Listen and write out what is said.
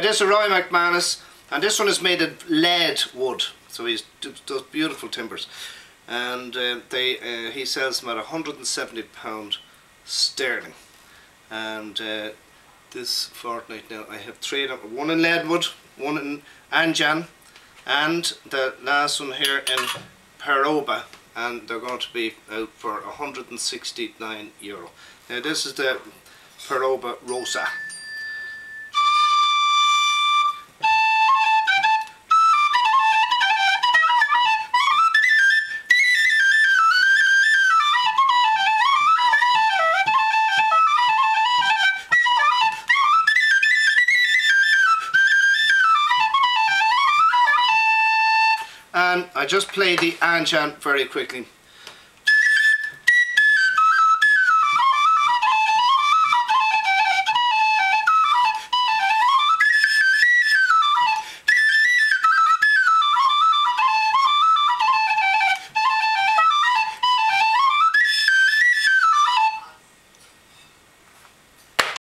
this is Roy MacMaghnuis, and this one is made of lead wood, so he does beautiful timbers, and he sells them at £170 sterling. And this fortnight now I have 3 of them, one in leadwood, one in Anjan, and the last one here in Peroba, and they're going to be out for €169. Now this is the Peroba Rosa. And I just play the Anjan very quickly.